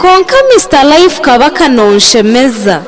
konka Mr Life kaba kanonshemeza.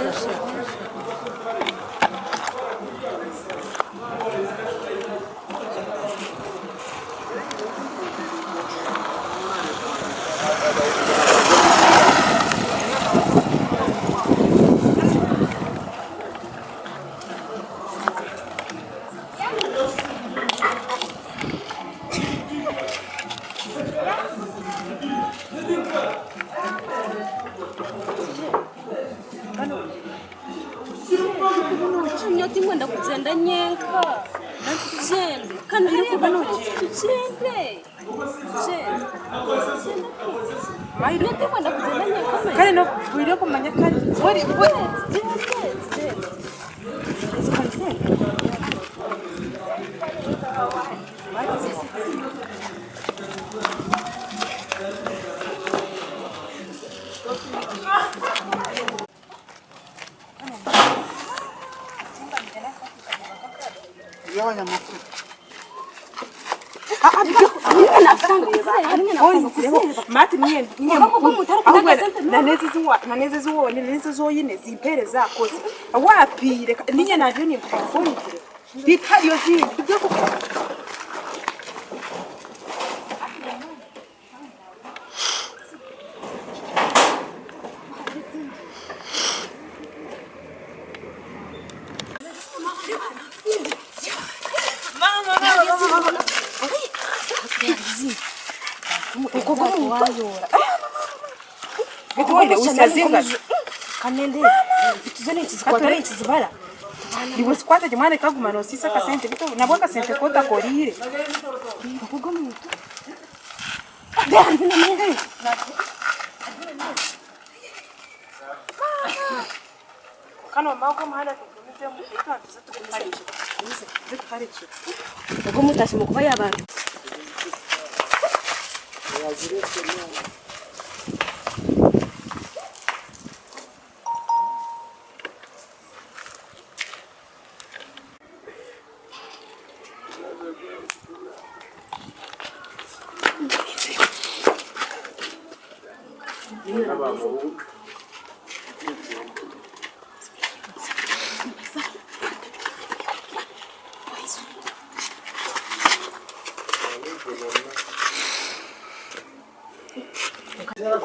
Nyoti mwenda kuzenda nyenka. Jende. Kana yuko bano jende. Jende. Mai nyoti mwenda kuzenda nyenka. Kale no bwire ko manya kale. Wari jende. Mati niye naneze zuwo yine zimpere zakoze wapire ninye navyo ni mfumukire bita yo zindi byo Bitwende usazinga kanende bituzane ikizikwatore ikizibara ibo sikwata jimane kaguma no sisa kasente bito nabwo kasente kota korire kugo muntu kano mako mahana tukumize mu ikanza tukukarije Ugo mutashi mukuba yabantu.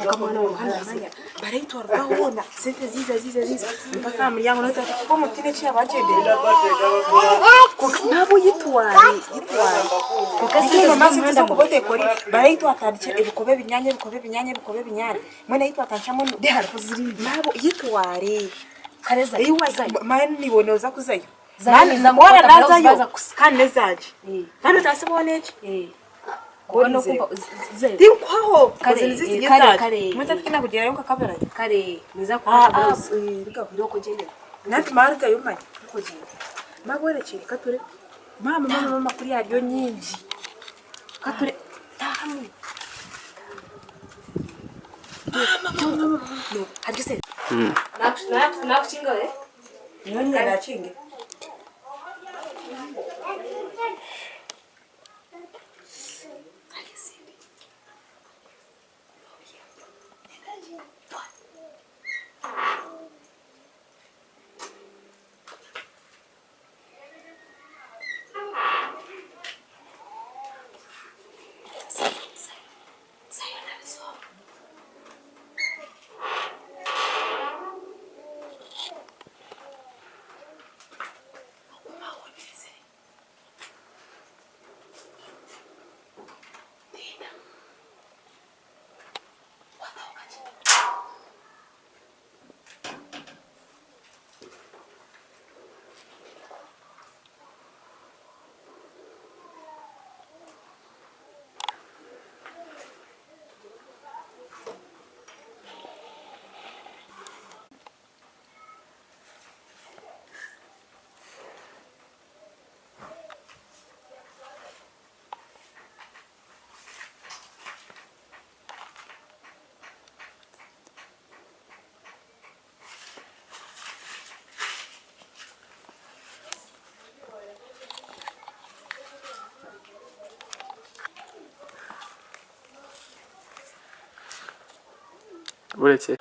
Kamwana muhanda baraitwa rwabona sente ziza mpaka muryango no ko mutine cya bagendera nabo yitwari ko kasi mama muhanda kubote kori baraitwa atandike ibikobe binyanye mwene yitwa atanchamo de harpo ziri nabo yitwari Kareza iwaza mani nibonoza kuzayo zani za ngora nazayo kandi zaje kandi utasiboneke kono kumpa ze Dikwaho kare mweza tukina kujira yonka kabera kare niza kwa rika kudoko jende nati marika yumanya ko jende magwere chiri kature mama kuri yaryo nyinji kature tahamwe mama no hadise nakushinga we nyonye ndachinge uretse